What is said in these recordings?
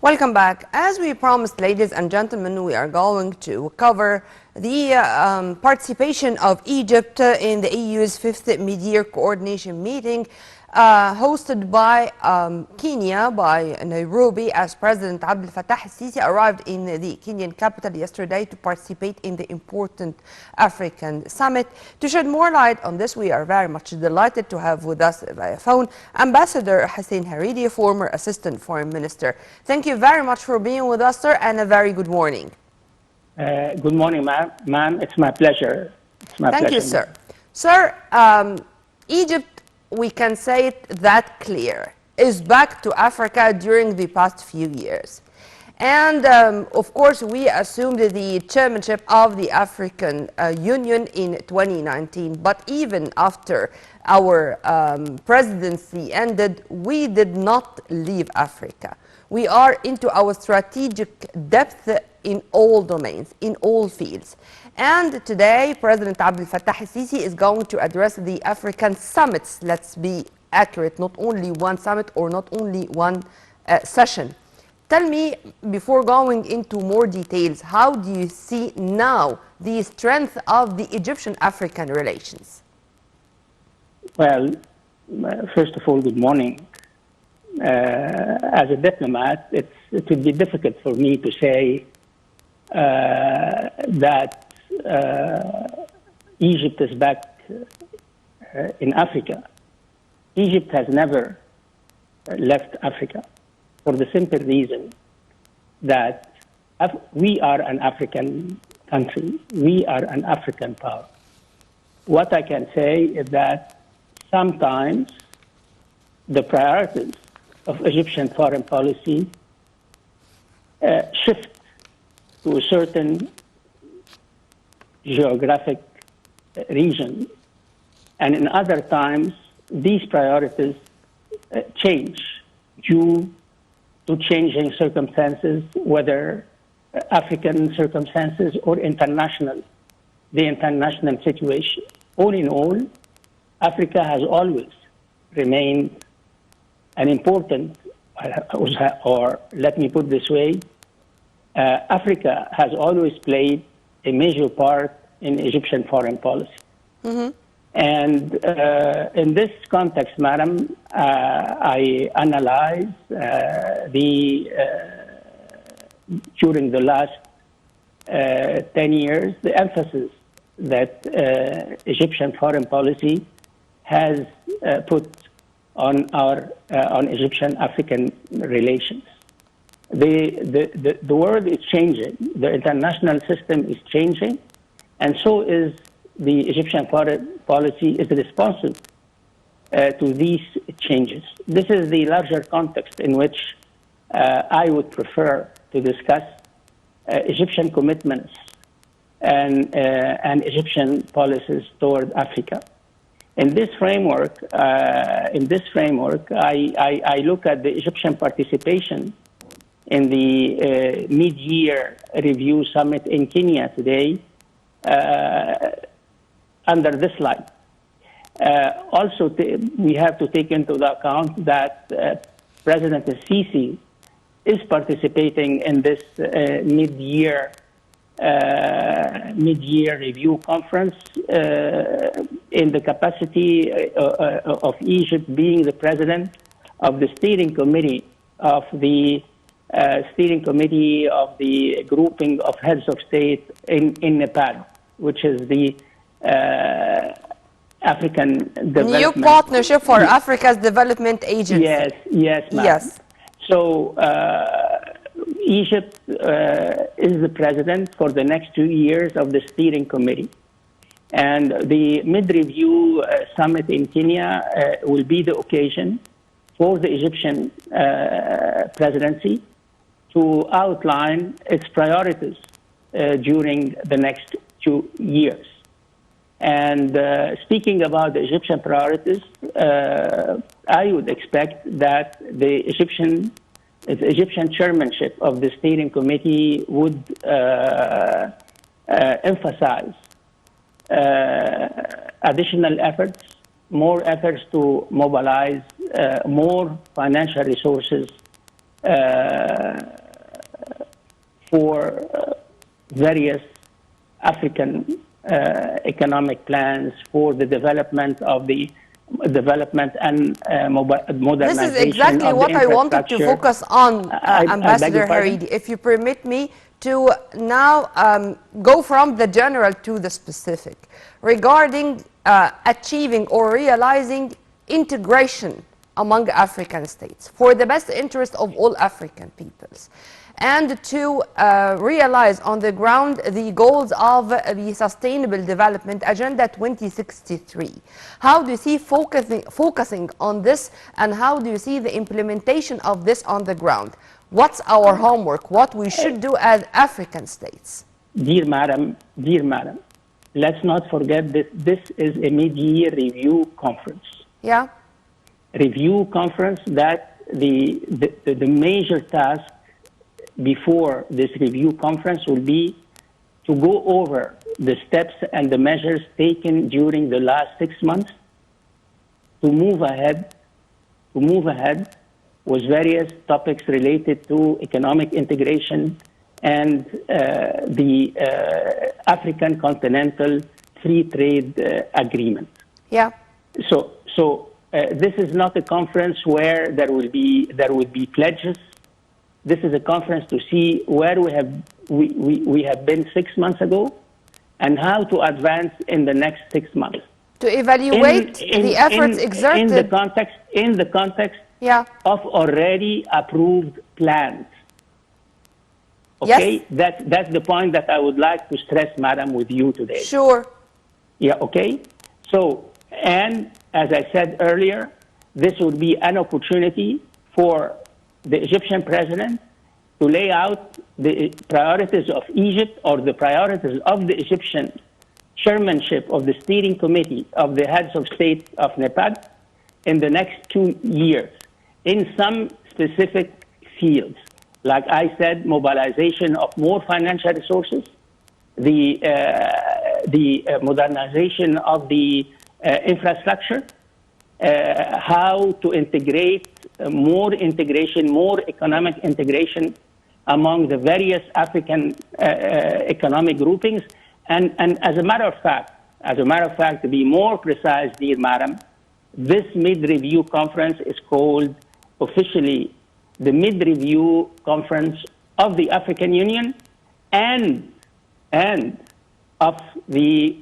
Welcome back. As we promised, ladies and gentlemen, we are going to cover the participation of Egypt in the EU's fifth mid-year coordination meeting hosted by Kenya, by Nairobi, as President Abdel Fattah al-Sisi arrived in the Kenyan capital yesterday to participate in the important African summit. To shed more light on this, we are very much delighted to have with us via phone Ambassador Hussein Haridi, former Assistant Foreign Minister. Thank you very much for being with us, sir, and a very good morning. Good morning, ma'am. It's my pleasure. Thank you, sir. Sir, Egypt, we can say it that clear, is back to Africa during the past few years. And of course, we assumed the chairmanship of the African Union in 2019. But even after our presidency ended, we did not leave Africa. We are into our strategic depth in all domains, in all fields. And today, President Abdel Fattah al-Sisi is going to address the African summits. Let's be accurate, not only one summit or not only one session. Tell me, before going into more details, how do you see now the strength of the Egyptian-African relations? Well, first of all, good morning. As a diplomat, it would be difficult for me to say that Egypt is back in Africa. Egypt has never left Africa for the simple reason that we are an African country. We are an African power. What I can say is that sometimes the priorities of Egyptian foreign policy shift to a certain geographic region, and in other times these priorities change due to changing circumstances, whether African circumstances or the international situation. All in all, Africa has always remained an important, or let me put this way, Africa has always played a major part in Egyptian foreign policy. Mm-hmm. And in this context, madam, I analyze during the last 10 years, the emphasis that Egyptian foreign policy has put on Egyptian-African relations. The world is changing. The international system is changing, and so is the Egyptian foreign policy is responsive to these changes. This is the larger context in which I would prefer to discuss Egyptian commitments and Egyptian policies toward Africa. In this framework, I look at the Egyptian participation in the mid-year review summit in Kenya today under this light. Also, we have to take into account that President al-Sisi is participating in this mid-year review conference in the capacity of Egypt being the president of the steering committee of the grouping of heads of state in Nepal, which is the African Development... New Partnership for Africa's Development Agency. Yes, ma'am. Yes. So Egypt is the president for the next 2 years of the steering committee. And the mid-review summit in Kenya will be the occasion for the Egyptian presidency to outline its priorities during the next 2 years. And speaking about the Egyptian priorities, I would expect that the Egyptian chairmanship of the steering committee would emphasize additional efforts, more efforts to mobilize more financial resources for various African economic plans for the development of the development and modernization. This is exactly of what the I wanted to focus on, I beg Ambassador your pardon? Haridi. If you permit me to now go from the general to the specific regarding achieving or realizing integration among African states for the best interest of all African peoples, and to realize on the ground the goals of the Sustainable Development Agenda 2063. How do you see focusing on this, and how do you see the implementation of this on the ground? What's our homework, what we should do as African states? Dear madam, let's not forget that this is a mid-year review conference. Yeah. Review conference that the major task before this review conference will be to go over the steps and the measures taken during the last 6 months to move ahead with various topics related to economic integration and the African Continental Free Trade Agreement. Yeah. So this is not a conference where there will be pledges. This is a conference to see where we have been 6 months ago and how to advance in the next 6 months. To evaluate the efforts exerted in the context yeah. of already approved plans. Okay, yes. That's the point that I would like to stress, madam, with you today. Sure. Yeah. Okay. So, and as I said earlier, this would be an opportunity for the Egyptian president to lay out the priorities of Egypt or the priorities of the Egyptian chairmanship of the steering committee of the heads of state of NEPAD in the next 2 years in some specific fields. Like I said, mobilization of more financial resources, the modernization of the infrastructure, how to integrate more economic integration among the various African economic groupings. And as a matter of fact, to be more precise, dear madam, this mid-review conference is called officially the mid-review conference of the African Union and of the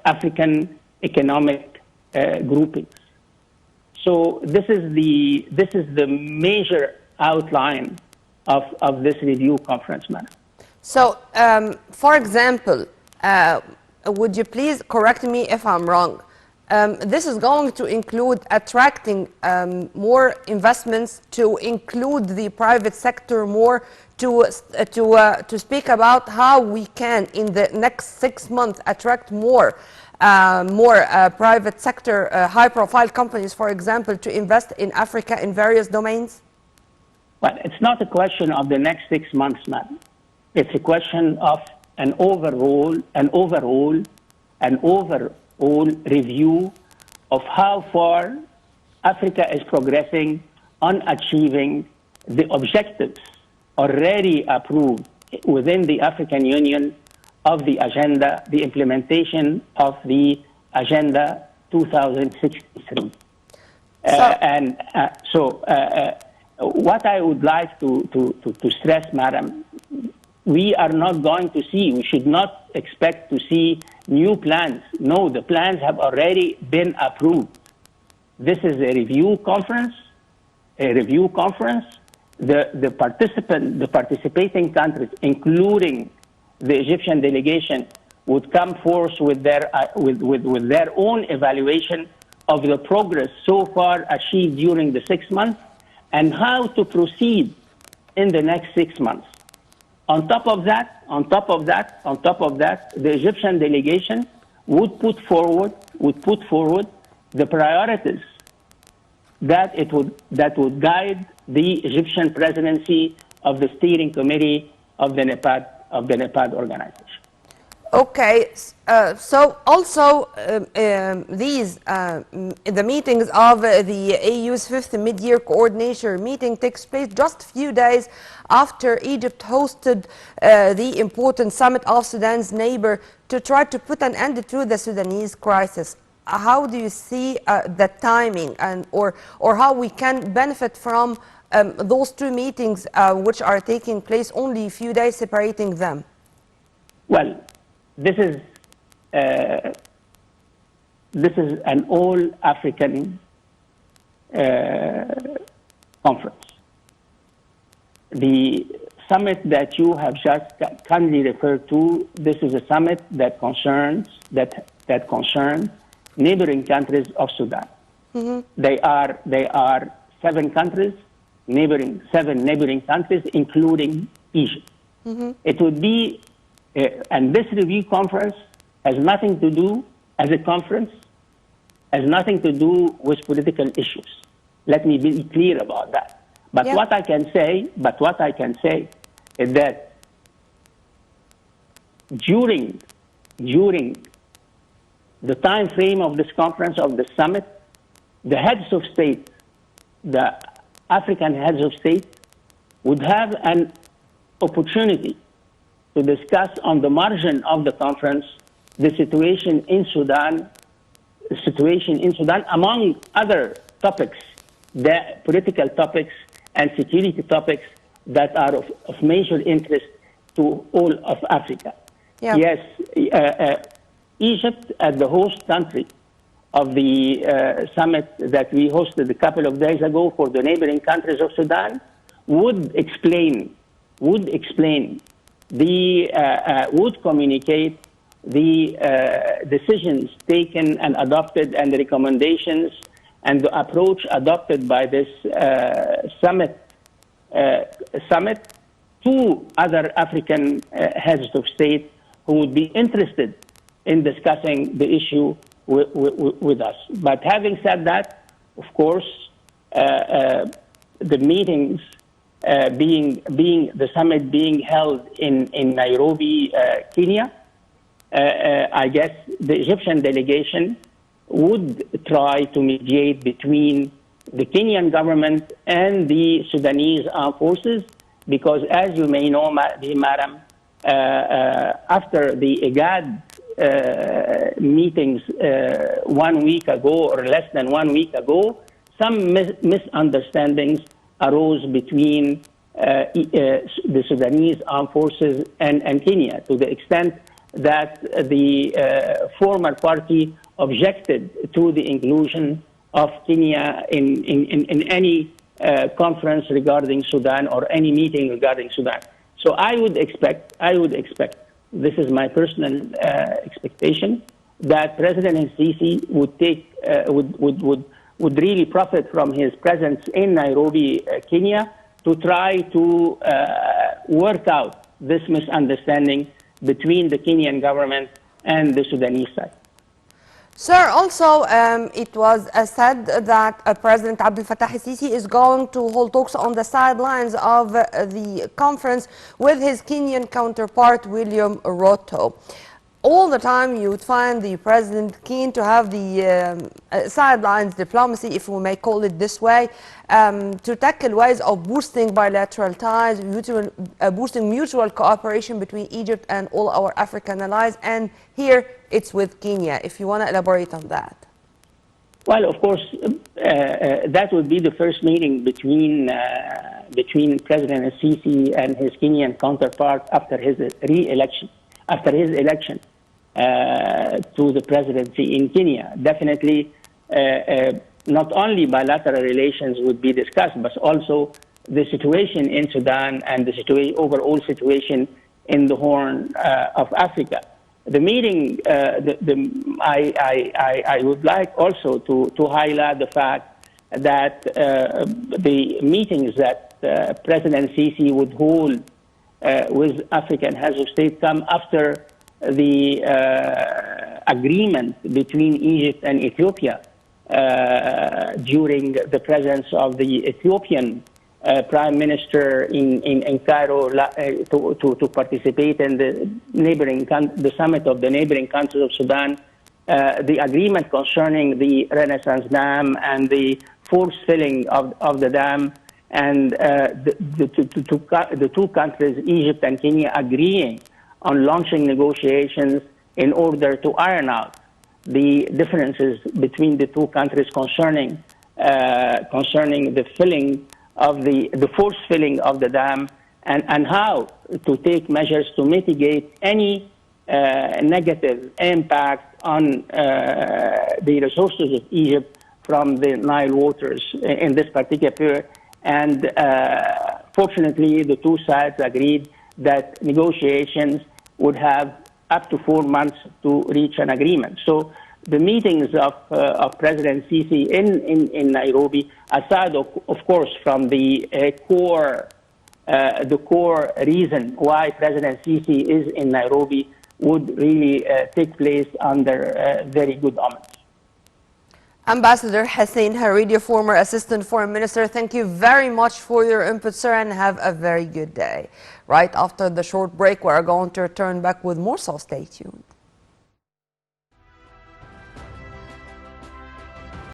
African economic groupings. So this is the major outline of this review conference, madam. So, for example, would you please correct me if I'm wrong? This is going to include attracting more investments, to include the private sector more, to speak about how we can in the next 6 months attract more private sector, high-profile companies, for example, to invest in Africa in various domains? Well, it's not a question of the next 6 months, madam. It's a question of an overall review of how far Africa is progressing on achieving the objectives already approved within the African Union of the agenda, the implementation of the Agenda 2063. What I would like to stress, madam, we are not going to see, we should not expect to see new plans. No, the plans have already been approved. This is a review conference. The participating countries, including the Egyptian delegation, would come forth with their own evaluation of the progress so far achieved during the 6 months and how to proceed in the next 6 months. On top of that, the Egyptian delegation would put forward the priorities that would guide the Egyptian presidency of the steering committee of the NEPAD organization. Okay, so also the meetings of the AU's fifth mid-year coordination meeting takes place just a few days after Egypt hosted the important summit of Sudan's neighbor to try to put an end to the Sudanese crisis. How do you see the timing or how we can benefit from those two meetings which are taking place only a few days separating them? Well, this is an all-African conference. The summit that you have just kindly referred to, this is a summit that concerns neighboring countries of Sudan. Mm-hmm. They are 7 countries, seven neighboring countries, including Egypt. Mm-hmm. It would be and this review conference has nothing to do, as a conference, has nothing to do with political issues. Let me be clear about that. But what I can say is that during the time frame of this conference, of the summit, the heads of state, the African heads of state, would have an opportunity to discuss on the margin of the conference the situation in Sudan, among other topics, the political topics and security topics that are of major interest to all of Africa. Yeah. Yes, Egypt, as the host country of the summit that we hosted a couple of days ago for the neighboring countries of Sudan, would communicate the decisions taken and adopted and the recommendations and the approach adopted by this summit to other African heads of state who would be interested in discussing the issue with us. But having said that, of course, the meetings the summit being held in Nairobi, Kenya, I guess the Egyptian delegation would try to mediate between the Kenyan government and the Sudanese armed forces, because as you may know, Madam, after the IGAD meetings 1 week ago or less than 1 week ago, some misunderstandings arose between the Sudanese armed forces and Kenya, to the extent that the former party objected to the inclusion of Kenya in any conference regarding Sudan or any meeting regarding Sudan. So I would expect, this is my personal expectation, that President Sisi would take, would really profit from his presence in Nairobi, Kenya, to try to work out this misunderstanding between the Kenyan government and the Sudanese side. Sir, also it was said that President Abdel Fattah el-Sisi is going to hold talks on the sidelines of the conference with his Kenyan counterpart, William Ruto. All the time you would find the president keen to have the sidelines diplomacy, if we may call it this way, to tackle ways of boosting bilateral ties, boosting mutual cooperation between Egypt and all our African allies, and here it's with Kenya. If you want to elaborate on that. Well, of course, that would be the first meeting between President el-Sisi and his Kenyan counterpart after his re-election, to the presidency in Kenya. Definitely, not only bilateral relations would be discussed, but also the situation in Sudan and the overall situation in the Horn of Africa. The meeting, I would like also to highlight the fact that the meetings that President Sisi would hold with African heads of state come after the agreement between Egypt and Ethiopia during the presence of the Ethiopian Prime Minister in Cairo to participate in the summit of the neighboring countries of Sudan. The agreement concerning the Renaissance Dam and the force filling of the dam, and the two countries, Egypt and Kenya, agreeing on launching negotiations in order to iron out the differences between the two countries concerning the filling of the force filling of the dam, and how to take measures to mitigate any negative impact on the resources of Egypt from the Nile waters in this particular period. And fortunately, the two sides agreed that negotiations would have up to 4 months to reach an agreement. So the meetings of President Sisi in Nairobi, aside of course from the core reason why President Sisi is in Nairobi, would really take place under very good omens. Ambassador Hussein Haridi, former Assistant Foreign Minister, thank you very much for your input, sir, and have a very good day. Right after the short break, we are going to return back with more, so stay tuned.